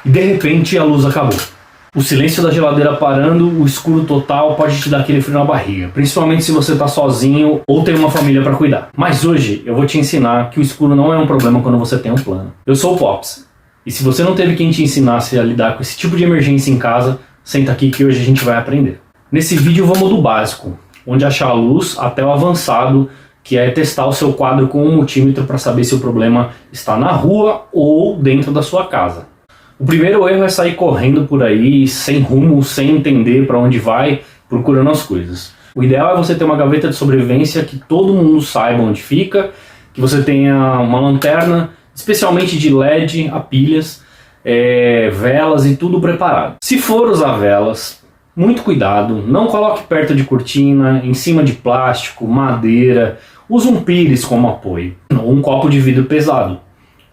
e de repente a luz acabou. O silêncio da geladeira parando, o escuro total pode te dar aquele frio na barriga, principalmente se você está sozinho ou tem uma família para cuidar. Mas hoje eu vou te ensinar que o escuro não é um problema quando você tem um plano. Eu sou o Pops, e se você não teve quem te ensinasse a lidar com esse tipo de emergência em casa, senta aqui que hoje a gente vai aprender. Nesse vídeo vamos do básico, onde achar a luz, até o avançado, que é testar o seu quadro com um multímetro para saber se o problema está na rua ou dentro da sua casa. O primeiro erro é sair correndo por aí, sem rumo, sem entender para onde vai, procurando as coisas. O ideal é você ter uma gaveta de sobrevivência que todo mundo saiba onde fica, que você tenha uma lanterna, especialmente de LED, a pilhas, velas e tudo preparado. Se for usar velas, muito cuidado, não coloque perto de cortina, em cima de plástico, madeira, use um pires como apoio, ou um copo de vidro pesado.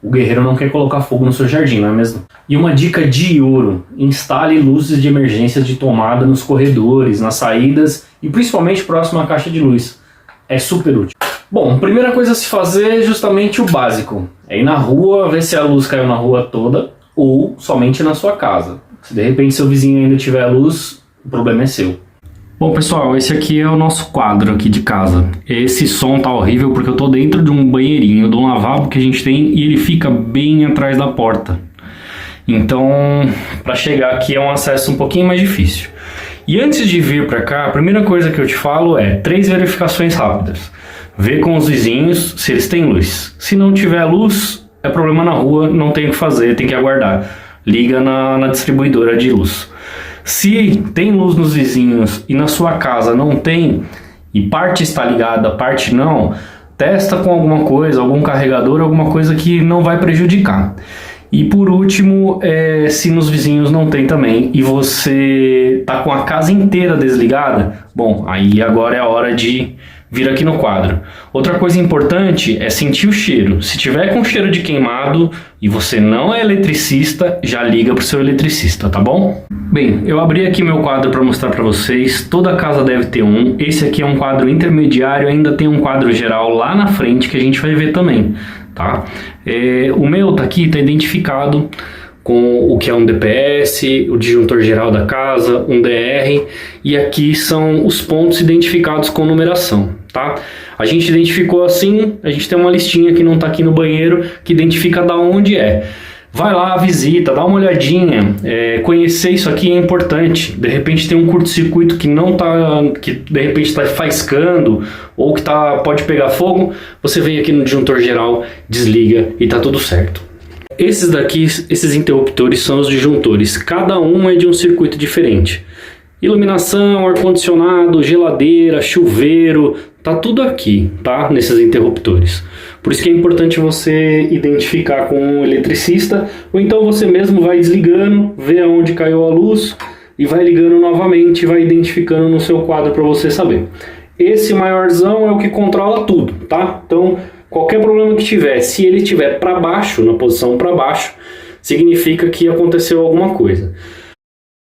O guerreiro não quer colocar fogo no seu jardim, não é mesmo? E uma dica de ouro: instale luzes de emergência de tomada nos corredores, nas saídas e principalmente próximo à caixa de luz. É super útil. Bom, a primeira coisa a se fazer é justamente o básico. É ir na rua, ver se a luz caiu na rua toda ou somente na sua casa. Se de repente seu vizinho ainda tiver luz, o problema é seu. Bom pessoal, esse aqui é o nosso quadro aqui de casa. Esse som tá horrível porque eu tô dentro de um banheirinho, de um lavabo que a gente tem e ele fica bem atrás da porta. Então, para chegar aqui é um acesso um pouquinho mais difícil. E antes de vir para cá, a primeira coisa que eu te falo é 3 verificações rápidas. Vê com os vizinhos se eles têm luz. Se não tiver luz, é problema na rua, não tem o que fazer, tem que aguardar. Liga na distribuidora de luz. Se tem luz nos vizinhos e na sua casa não tem, e parte está ligada, parte não, testa com alguma coisa, algum carregador, alguma coisa que não vai prejudicar. E por último, se nos vizinhos não tem também e você está com a casa inteira desligada, bom, aí agora é a hora de vir aqui no quadro. Outra coisa importante é sentir o cheiro. Se tiver com cheiro de queimado e você não é eletricista, já liga para o seu eletricista, tá bom? Bem, eu abri aqui meu quadro para mostrar para vocês. Toda casa deve ter um. Esse aqui é um quadro intermediário, ainda tem um quadro geral lá na frente que a gente vai ver também, tá? O meu tá aqui, tá identificado com o que é um DPS, o disjuntor geral da casa, um DR, e aqui são os pontos identificados com numeração, tá? A gente identificou assim, a gente tem uma listinha que não tá aqui no banheiro, que identifica da onde é. Vai lá, visita, dá uma olhadinha, conhecer isso aqui é importante. De repente tem um curto-circuito que não tá, que de repente está faiscando, ou que pode pegar fogo, você vem aqui no disjuntor geral, desliga e tá tudo certo. Esses daqui, esses interruptores são os disjuntores, cada um é de um circuito diferente. Iluminação, ar-condicionado, geladeira, chuveiro, tá tudo aqui, tá? Nesses interruptores. Por isso que é importante você identificar com um eletricista, ou então você mesmo vai desligando, vê aonde caiu a luz e vai ligando novamente, vai identificando no seu quadro para você saber. Esse maiorzão é o que controla tudo, tá? Então, qualquer problema que tiver, se ele estiver para baixo, na posição para baixo, significa que aconteceu alguma coisa.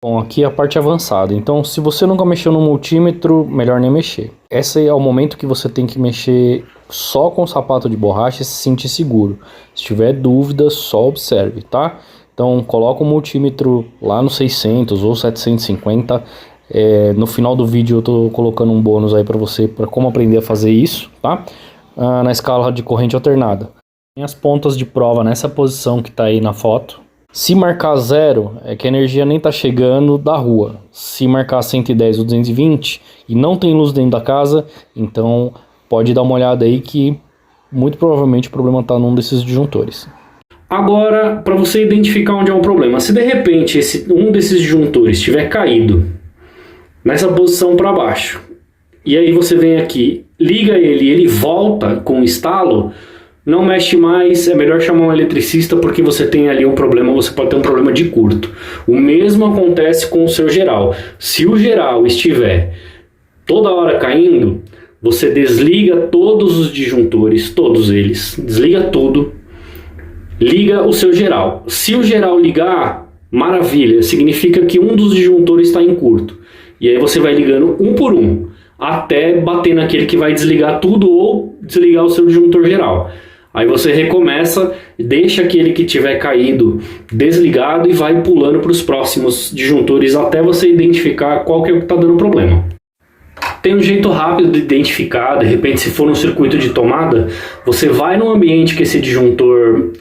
Bom, aqui é a parte avançada, então se você nunca mexeu no multímetro, melhor nem mexer. Esse é o momento que você tem que mexer só com o sapato de borracha e se sentir seguro. Se tiver dúvida, só observe, tá? Então coloca o multímetro lá no 600 ou 750. No final do vídeo eu tô colocando um bônus aí para você, para como aprender a fazer isso, tá? Na escala de corrente alternada. Tem as pontas de prova nessa posição que está aí na foto. Se marcar 0, é que a energia nem está chegando da rua. Se marcar 110 ou 220 e não tem luz dentro da casa, então pode dar uma olhada aí que muito provavelmente o problema está num desses disjuntores. Agora, para você identificar onde é o problema, se de repente um desses disjuntores estiver caído nessa posição para baixo, e aí você vem aqui, liga ele e ele volta com o estalo, não mexe mais, é melhor chamar um eletricista porque você tem ali um problema, você pode ter um problema de curto. O mesmo acontece com o seu geral. Se o geral estiver toda hora caindo, você desliga todos os disjuntores, todos eles, desliga tudo, liga o seu geral. Se o geral ligar, maravilha, significa que um dos disjuntores está em curto. E aí você vai ligando um por um, até bater naquele que vai desligar tudo ou desligar o seu disjuntor geral. Aí você recomeça, deixa aquele que tiver caído desligado e vai pulando para os próximos disjuntores até você identificar qual que é o que está dando problema. Tem um jeito rápido de identificar, de repente se for um circuito de tomada, você vai no ambiente que esse disjuntor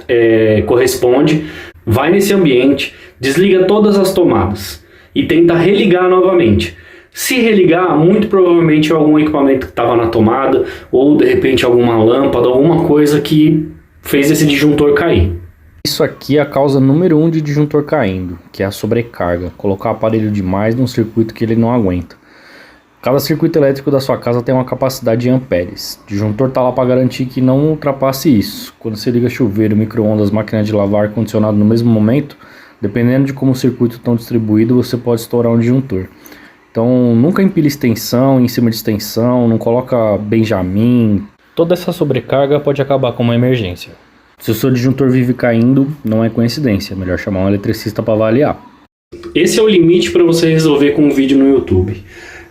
corresponde, vai nesse ambiente, desliga todas as tomadas e tenta religar novamente. Se religar, muito provavelmente é algum equipamento que estava na tomada ou de repente alguma lâmpada, alguma coisa que fez esse disjuntor cair. Isso aqui é a causa número 1 de disjuntor caindo, que é a sobrecarga, colocar aparelho demais num circuito que ele não aguenta. Cada circuito elétrico da sua casa tem uma capacidade de amperes. O disjuntor está lá para garantir que não ultrapasse isso. Quando você liga chuveiro, micro-ondas, máquina de lavar, ar-condicionado no mesmo momento, dependendo de como o circuito está distribuído, você pode estourar um disjuntor. Então nunca empilhe extensão em cima de extensão, não coloca Benjamin. Toda essa sobrecarga pode acabar com uma emergência. Se o seu disjuntor vive caindo, não é coincidência, é melhor chamar um eletricista para avaliar. Esse é o limite para você resolver com um vídeo no YouTube.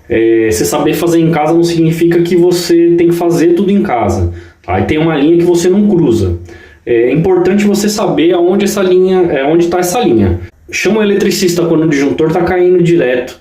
Você saber fazer em casa não significa que você tem que fazer tudo em casa. Aí tem uma linha que você não cruza. É importante você saber aonde essa linha, onde está essa linha. Chama o eletricista quando o disjuntor está caindo direto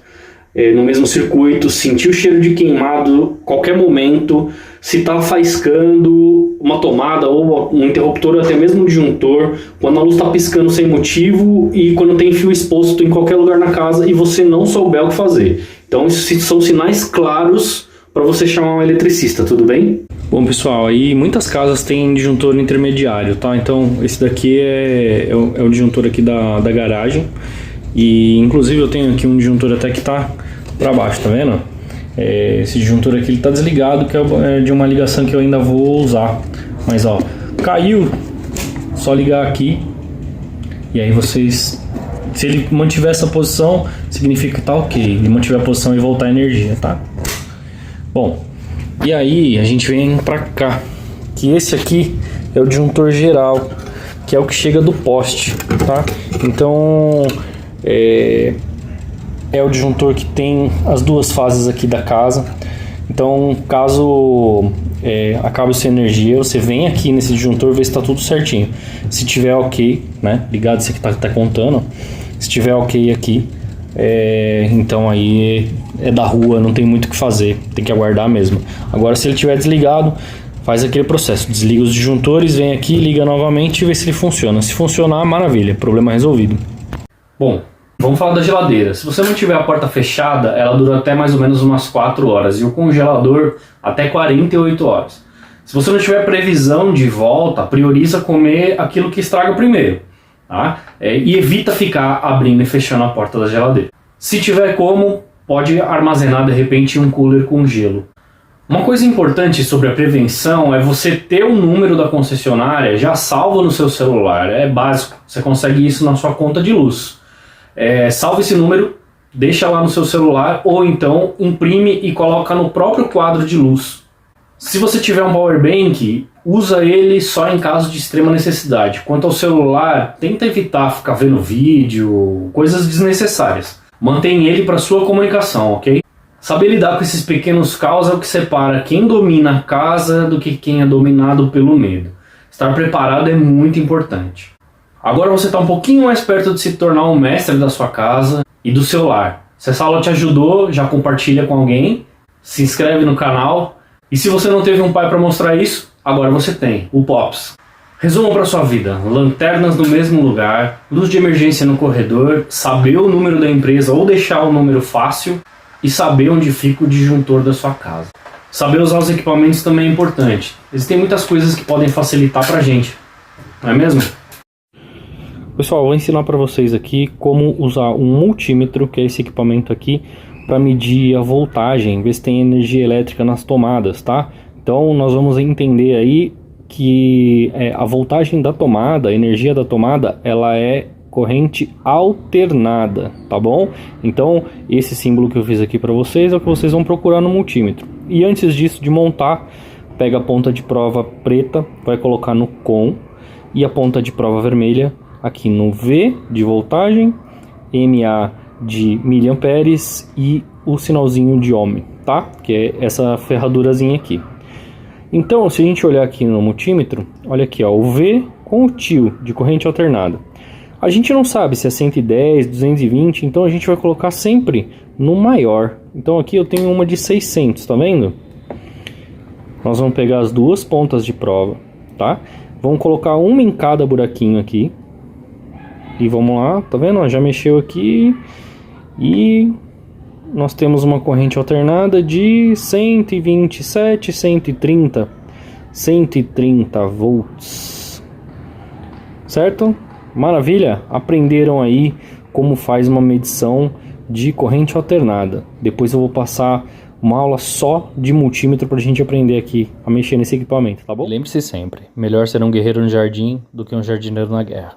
no mesmo circuito, sentir o cheiro de queimado qualquer momento, se está faiscando uma tomada ou um interruptor ou até mesmo um disjuntor, quando a luz está piscando sem motivo e quando tem fio exposto em qualquer lugar na casa e você não souber o que fazer. Então esses são sinais claros para você chamar um eletricista, tudo bem? Bom pessoal, aí muitas casas têm disjuntor intermediário, tá? Então esse daqui é o disjuntor aqui da garagem. E inclusive eu tenho aqui um disjuntor até que tá para baixo, tá vendo? Esse disjuntor aqui ele tá desligado, que é de uma ligação que eu ainda vou usar. Mas ó, caiu, só ligar aqui. E aí vocês, se ele mantiver essa posição, significa que tá ok. Ele mantiver a posição e voltar a energia, tá? Bom, e aí a gente vem pra cá, que esse aqui é o disjuntor geral, que é o que chega do poste, tá? Então é o disjuntor que tem as duas fases aqui da casa. Então caso acabe sua energia, você vem aqui nesse disjuntor ver se está tudo certinho. Se tiver ok, né, ligado, esse aqui tá contando. Se tiver ok aqui, então aí é da rua, não tem muito o que fazer, tem que aguardar mesmo. Agora se ele estiver desligado, faz aquele processo, desliga os disjuntores, vem aqui, liga novamente e vê se ele funciona. Se funcionar, maravilha, problema resolvido. Bom, vamos falar da geladeira. Se você não tiver a porta fechada, ela dura até mais ou menos umas 4 horas e o congelador até 48 horas. Se você não tiver previsão de volta, prioriza comer aquilo que estraga primeiro, tá? E evita ficar abrindo e fechando a porta da geladeira. Se tiver como, pode armazenar de repente um cooler com gelo. Uma coisa importante sobre a prevenção é você ter o número da concessionária já salvo no seu celular. É básico, você consegue isso na sua conta de luz. Salve esse número, deixa lá no seu celular ou então imprime e coloca no próprio quadro de luz. Se você tiver um power bank, usa ele só em caso de extrema necessidade. Quanto ao celular, tenta evitar ficar vendo vídeo, coisas desnecessárias. Mantém ele para sua comunicação, ok? Saber lidar com esses pequenos caos é o que separa quem domina a casa do que quem é dominado pelo medo. Estar preparado é muito importante. Agora você está um pouquinho mais perto de se tornar um mestre da sua casa e do seu lar. Se essa aula te ajudou, já compartilha com alguém, se inscreve no canal. E se você não teve um pai para mostrar isso, agora você tem, o Pops. Resumo para sua vida: lanternas no mesmo lugar, luz de emergência no corredor, saber o número da empresa ou deixar o número fácil e saber onde fica o disjuntor da sua casa. Saber usar os equipamentos também é importante. Existem muitas coisas que podem facilitar para a gente, não é mesmo? Pessoal, vou ensinar para vocês aqui como usar um multímetro, que é esse equipamento aqui, para medir a voltagem, ver se tem energia elétrica nas tomadas, tá? Então nós vamos entender aí que a voltagem da tomada, a energia da tomada, ela é corrente alternada, tá bom? Então esse símbolo que eu fiz aqui para vocês é o que vocês vão procurar no multímetro. E antes disso, de montar, pega a ponta de prova preta, vai colocar no COM, e a ponta de prova vermelha aqui no V de voltagem, MA de miliamperes e o sinalzinho de ohm, tá? Que é essa ferradurazinha aqui. Então, se a gente olhar aqui no multímetro, olha aqui, ó, o V com o tio de corrente alternada. A gente não sabe se é 110, 220, então a gente vai colocar sempre no maior. Então aqui eu tenho uma de 600, tá vendo? Nós vamos pegar as duas pontas de prova, tá? Vamos colocar uma em cada buraquinho aqui. E vamos lá, tá vendo? Já mexeu aqui. E nós temos uma corrente alternada de 127, 130 volts. Certo? Maravilha? Aprenderam aí como faz uma medição de corrente alternada. Depois eu vou passar uma aula só de multímetro para a gente aprender aqui a mexer nesse equipamento, tá bom? Lembre-se sempre, melhor ser um guerreiro no jardim do que um jardineiro na guerra.